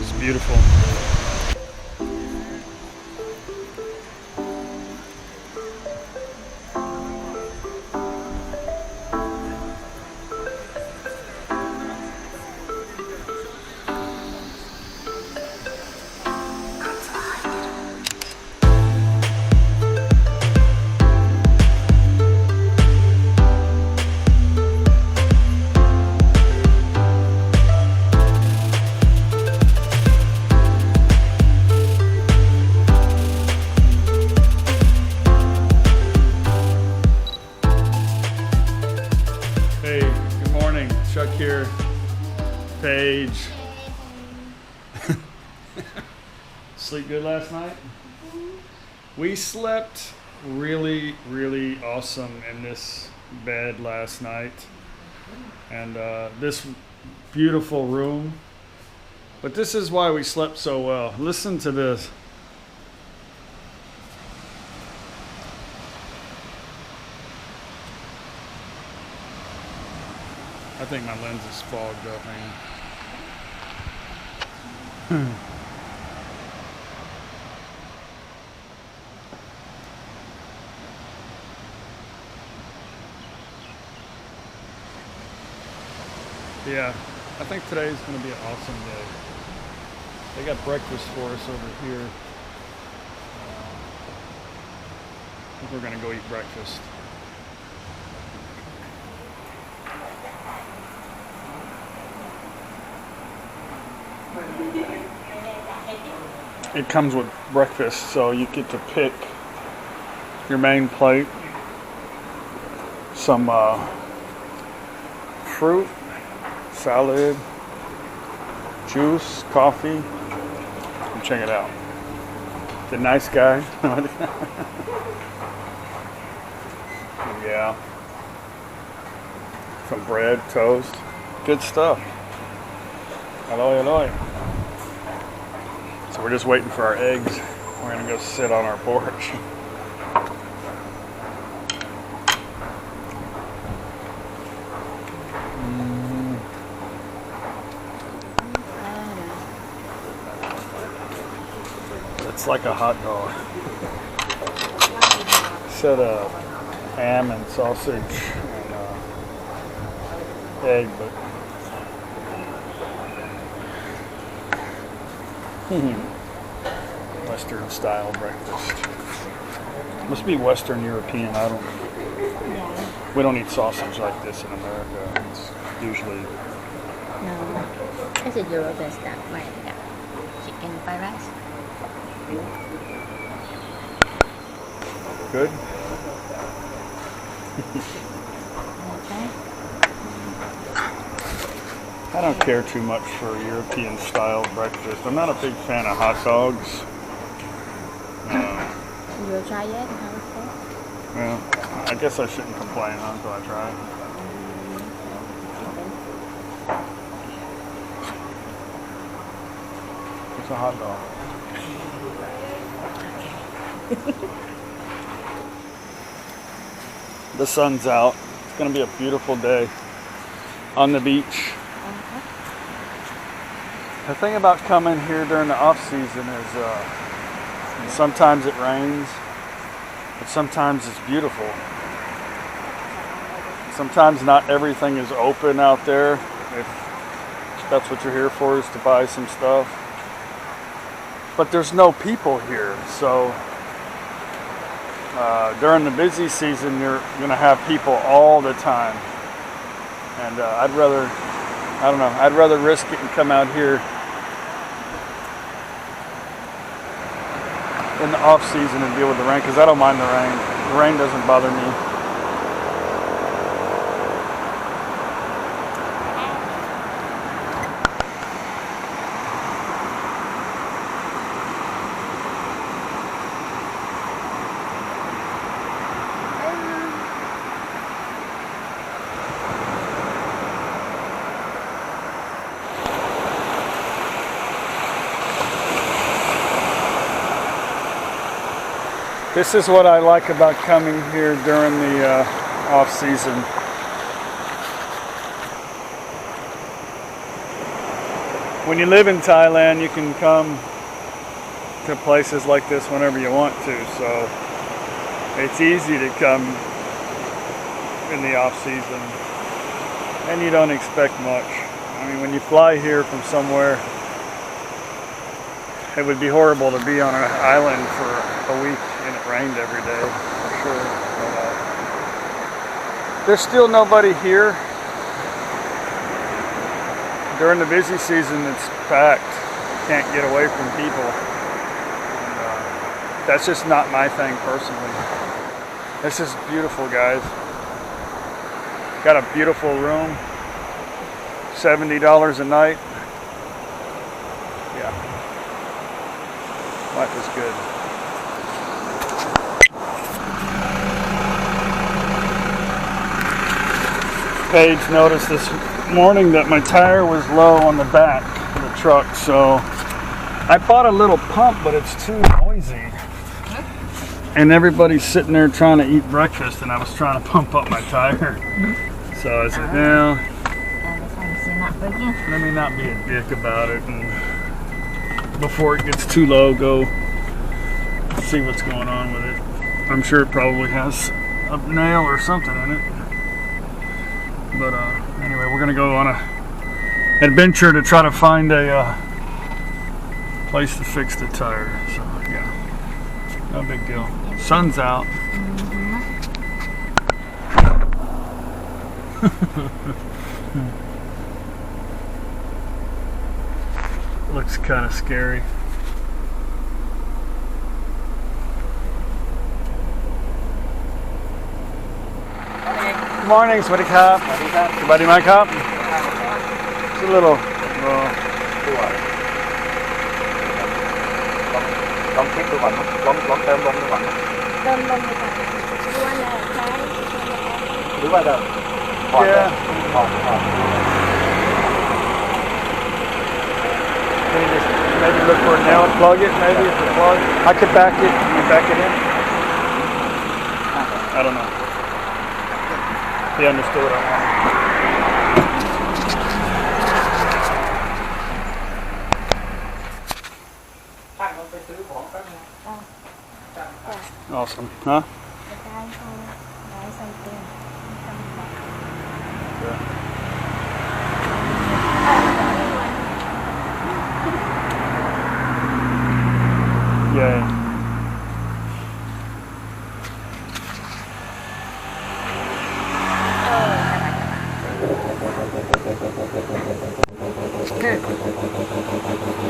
is beautiful. Hey, good morning. Chuck here. Paige. Sleep good last night? We slept really, really awesome in this bed last night. And this beautiful room. But this is why we slept so well. Listen to this. I think my lens is fogged up, man. Yeah, I think today's going to be an awesome day. They got breakfast for us over here. I think we're going to go eat breakfast. It comes with breakfast, so you get to pick your main plate, some fruit, salad, juice, coffee, and check it out. The nice guy. Yeah. Some bread, toast, good stuff. Aloy, aloy. So we're just waiting for our eggs. We're gonna go sit on our porch. It's like a hot dog. Set of ham and sausage and egg, but Western style breakfast. Must be Western European. Yeah. We don't eat sausage like this in America. It's usually No. It's a European style, like chicken fried rice. good. Okay. I don't care too much for European style breakfast. I'm not a big fan of hot dogs. You will try it? How is it? Yeah, I guess I shouldn't complain until I try it. It's a hot dog. The sun's out. It's going to be a beautiful day on the beach. The thing about coming here during the off season is sometimes it rains, but sometimes it's beautiful. Sometimes not everything is open out there. If that's what you're here for, is to buy some stuff. But there's no people here, so during the busy season, you're going to have people all the time. And I'd rather risk it and come out here in the off season and deal with the rain, because I don't mind the rain. The rain doesn't bother me. This is what I like about coming here during the off season. when you live in Thailand, you can come to places like this whenever you want to. So it's easy to come in the off season, and you don't expect much. I mean, when you fly here from somewhere, it would be horrible to be on an island for a week and it rained every day, for sure. But, there's still nobody here. During the busy season, it's packed. You can't get away from people. And, that's just not my thing personally. This is beautiful, guys. Got a beautiful room. $70 a night. Yeah. Life is good. Paige noticed this morning that my tire was low on the back of the truck, so I bought a little pump, but it's too noisy. And everybody's sitting there trying to eat breakfast, and I was trying to pump up my tire. So I said, well, let me not be a dick about it, and before it gets too low, go see what's going on with it. I'm sure it probably has a nail or something in it. But anyway, we're gonna go on a adventure to try to find a place to fix the tire. So yeah, no big deal. Sun's out. Looks kind of scary. Good morning, Swaddy Cup. Swaddy my cup. It's a little. Lon tiếp tôi vẫn lon tôm lon tôi vẫn đúng rồi đâu. Yeah. Can you just maybe look for a nail and plug it? Maybe it's a plug. I could back it. Can you back it in? I don't know. He understood what I wanted. Awesome, huh? Yeah.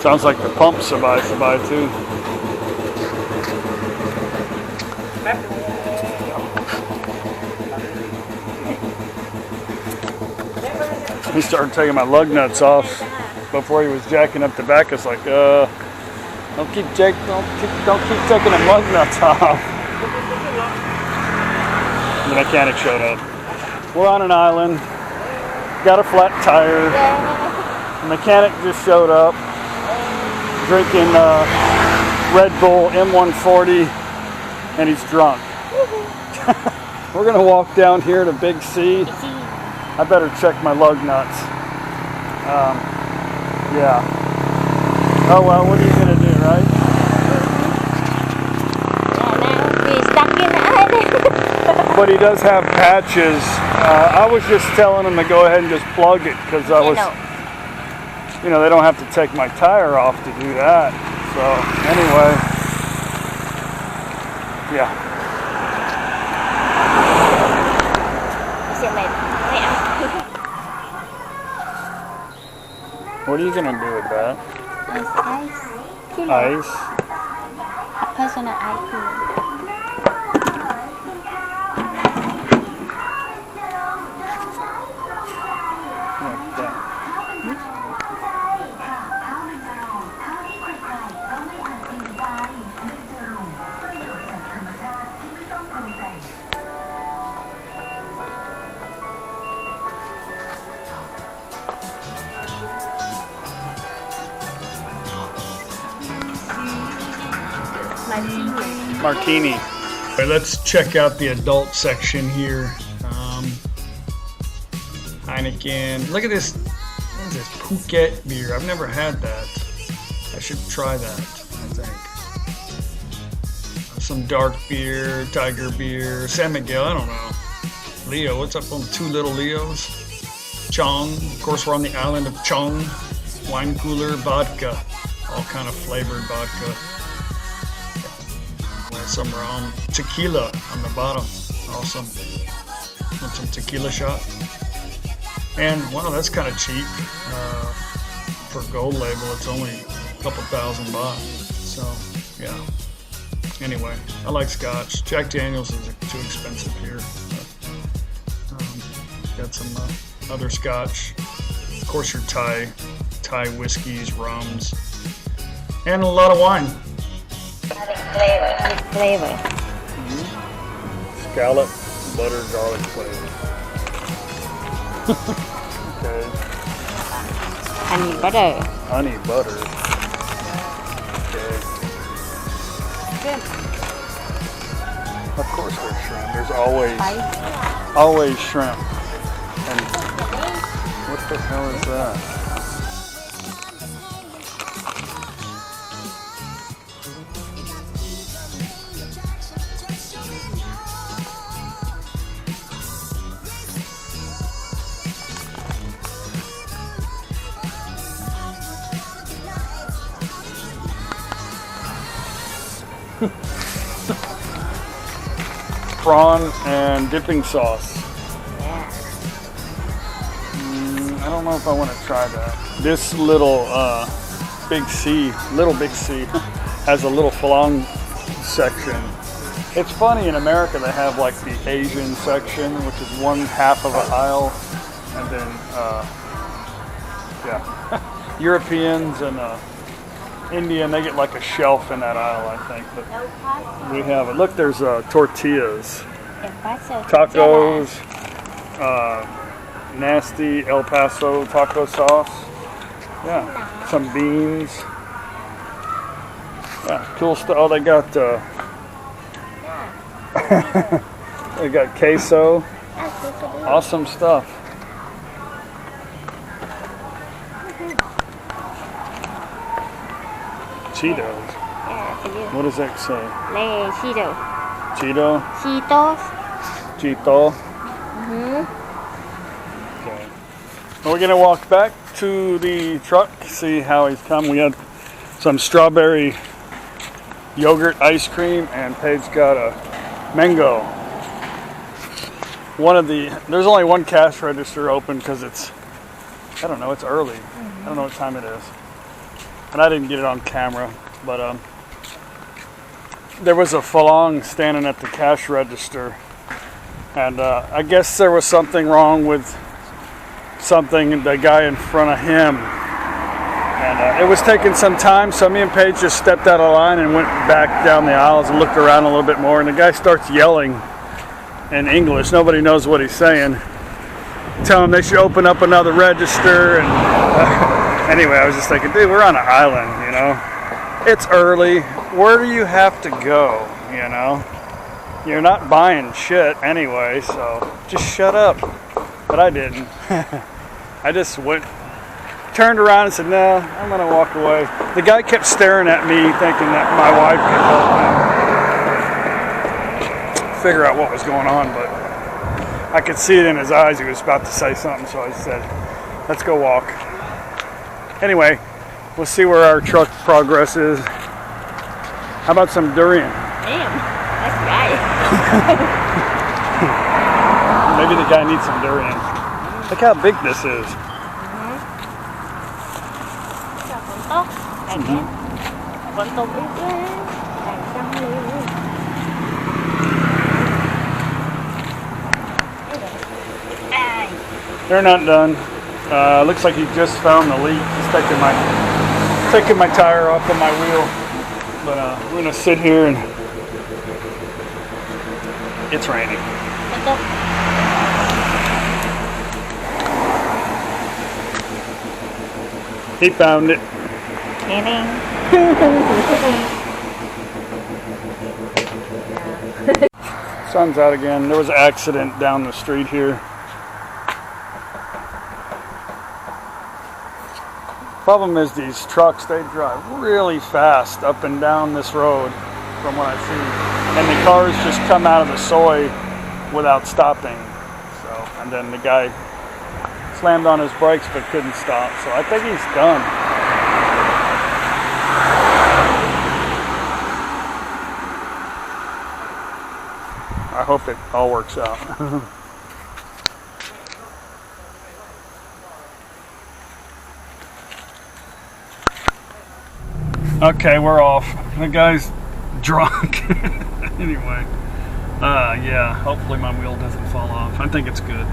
Sounds like the pump survive too. He started taking my lug nuts off before he was jacking up the back. It's like, don't keep taking the lug nuts off. The mechanic showed up. We're on an island, got a flat tire. The mechanic just showed up, drinking Red Bull M140, and he's drunk. We're gonna walk down here to Big C. I better check my lug nuts. Yeah. Oh well, what are you gonna do, right? We're stuck in the island. But he does have patches. I was just telling him to go ahead and just plug it because I was, you know, they don't have to take my tire off to do that. So anyway, yeah. What are you gonna do with that? Ice. A personal ice cream. Like that. Martini. Right, let's check out the adult section here. Heineken. Look at this What is this? Phuket beer. I've never had that. I should try that, I think. Some dark beer, tiger beer, San Miguel, I don't know. Leo, what's up on 2 little Leos? Chang, of course we're on the island of Chang. Wine cooler, vodka. All kind of flavored vodka. Some rum. Tequila on the bottom. Awesome. Want some tequila shot? And wow, that's kind of cheap. For gold label, it's only a couple $1,000 baht. So, yeah. Anyway, I like scotch. Jack Daniels is too expensive here. But, got some other scotch. Of course, your Thai whiskeys, rums, and a lot of wine. Flavor. Scallop, butter, garlic flavor. Okay. Honey butter. Honey butter. Okay. Shrimp. Of course there's shrimp. There's always shrimp. And what the hell is that? Prawn and dipping sauce. Yeah. I don't know if I want to try that. This little Big C has a little phalang section. It's funny, in America they have like the Asian section, which is one half of an aisle, and then Europeans and Indian, they get like a shelf in that aisle, I think. But we have it. Look, there's tortillas, tacos, nasty El Paso taco sauce. Yeah, some beans. Yeah, cool stuff. Oh, they got they got queso. Awesome stuff. Cheetos. Yeah, for you. What does that say? Cheeto. Cheeto? Cheetos. Cheeto. Okay. Well, we're gonna walk back to the truck, see how he's come. We had some strawberry yogurt ice cream, and Paige got a mango. There's only one cash register open because it's early. I don't know what time it is. And I didn't get it on camera, but there was a phalang standing at the cash register, and I guess there was something wrong with the guy in front of him, and it was taking some time, so me and Paige just stepped out of line and went back down the aisles and looked around a little bit more, and the guy starts yelling in English. Nobody knows what he's saying. Tell him they should open up another register, and anyway, I was just thinking, dude, we're on an island, you know. It's early. Where do you have to go, you know? You're not buying shit anyway, so just shut up. But I didn't. I just turned around and said, no, I'm going to walk away. The guy kept staring at me thinking that my wife could help him figure out what was going on, but I could see it in his eyes. He was about to say something, so I said, let's go walk. Anyway, we'll see where our truck progress is. How about some durian? Damn, that's right. Maybe the guy needs some durian. Look how big this is. They're not done. Looks like he just found the leak. He's taking my tire off of my wheel. But we're gonna sit here, and it's raining. He found it. Sun's out again. There was an accident down the street here. Problem is these trucks, they drive really fast up and down this road from what I see. And the cars just come out of the soy without stopping. So, and then the guy slammed on his brakes but couldn't stop. So I think he's done. I hope it all works out. Okay, we're off. The guy's drunk. Anyway, yeah, hopefully my wheel doesn't fall off. I think it's good.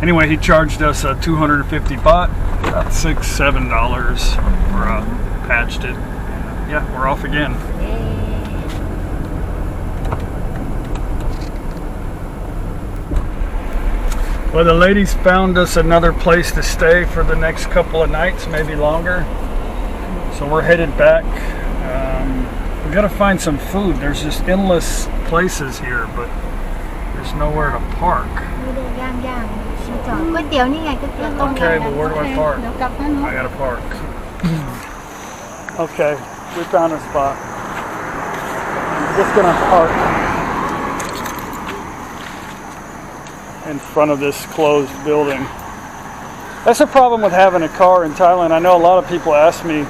Anyway, he charged us 250 baht, about $6-7 for patched it. Yeah, we're off again. Well, the ladies found us another place to stay for the next couple of nights, maybe longer. So we're headed back. We gotta find some food. There's just endless places here, but there's nowhere to park. Okay, but where do I park? I gotta park. Okay, we found a spot. I'm just gonna park in front of this closed building. That's the problem with having a car in Thailand. I know a lot of people ask me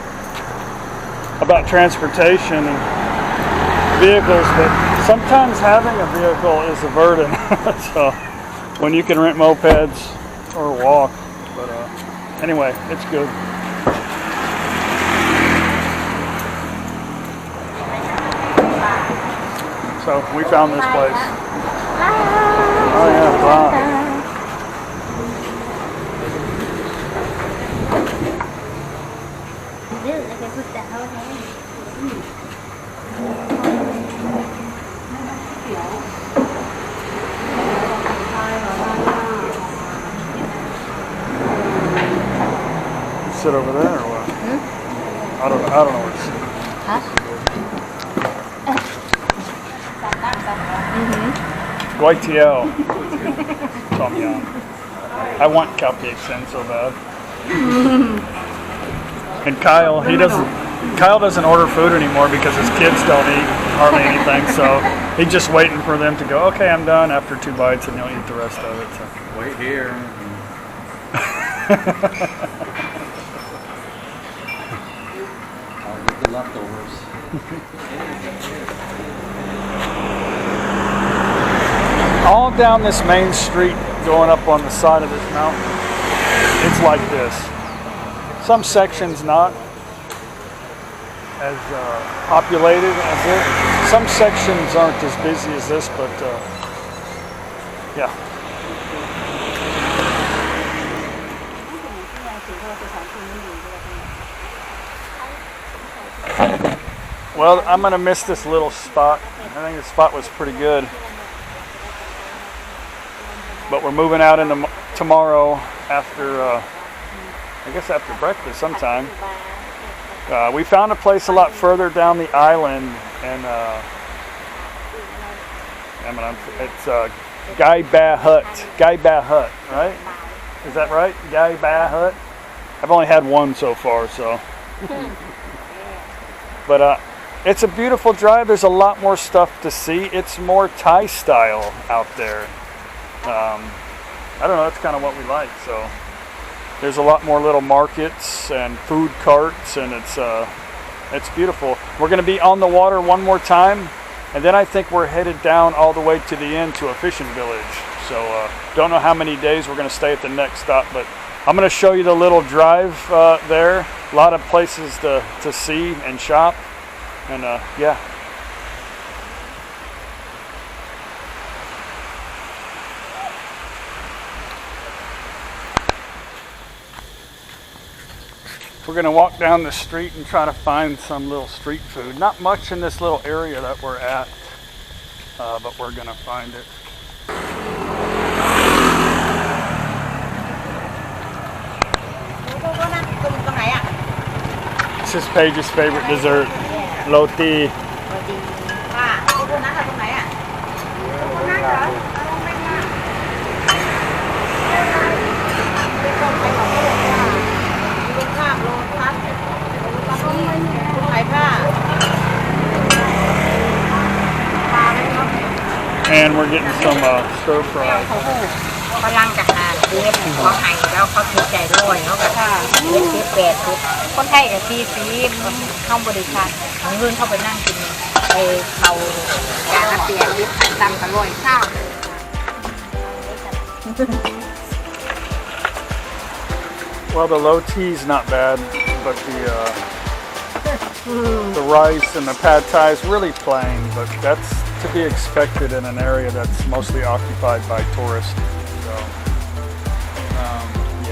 about transportation and vehicles, but sometimes having a vehicle is a burden. So when you can rent mopeds or walk, but anyway, it's good. So we found this place. Oh yeah, wow. Sit over there or what? I don't know where to sit. Guai tiao. Tom yum. I want khao pic sen so bad. And Kyle doesn't order food anymore because his kids don't eat hardly anything, so he's just waiting for them to go, okay, I'm done after 2 bites, and he'll eat the rest of it. So. Wait here. I'll get the leftovers. All down this main street going up on the side of this mountain, it's like this. Some sections not as populated as this. Some sections aren't as busy as this, but yeah. Well, I'm going to miss this little spot. I think the spot was pretty good. But we're moving out into tomorrow after, I guess after breakfast sometime. We found a place a lot further down the island, and it's Gai Ba Hut. Gai Ba Hut, right? Is that right? Gai Ba Hut? I've only had one so far, so. But it's a beautiful drive. There's a lot more stuff to see. It's more Thai style out there. I don't know, that's kind of what we like. So there's a lot more little markets and food carts, and it's beautiful. We're going to be on the water one more time, and then I think we're headed down all the way to the end to a fishing village. So don't know how many days we're going to stay at the next stop, but I'm going to show you the little drive there. A lot of places to see and shop, and yeah. We're going to walk down the street and try to find some little street food. Not much in this little area that we're at, but we're going to find it. This is Paige's favorite dessert, roti. And we're getting some stir fry. ฝรั่งกับหาเก็บเขาให้แล้วเขาถือใจร้อยเขาก็70 80คนไทยก็40เข้าบริการเงินเข้าไปนั่งกินไปเขาการละเปียริบตำกับร้อยข้าว Well, the low tea's not bad, but the rice and the pad thai is really plain, but that's to be expected in an area that's mostly occupied by tourists. So,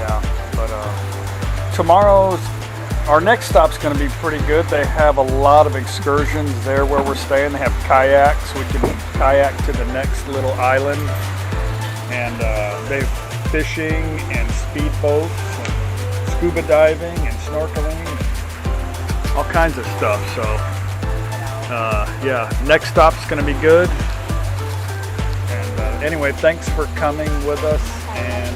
yeah, but our next stop's going to be pretty good. They have a lot of excursions there where we're staying. They have kayaks. We can kayak to the next little island, and they have fishing and speedboats and scuba diving and snorkeling, all kinds of stuff. So yeah, next stop's going to be good. And anyway, thanks for coming with us, and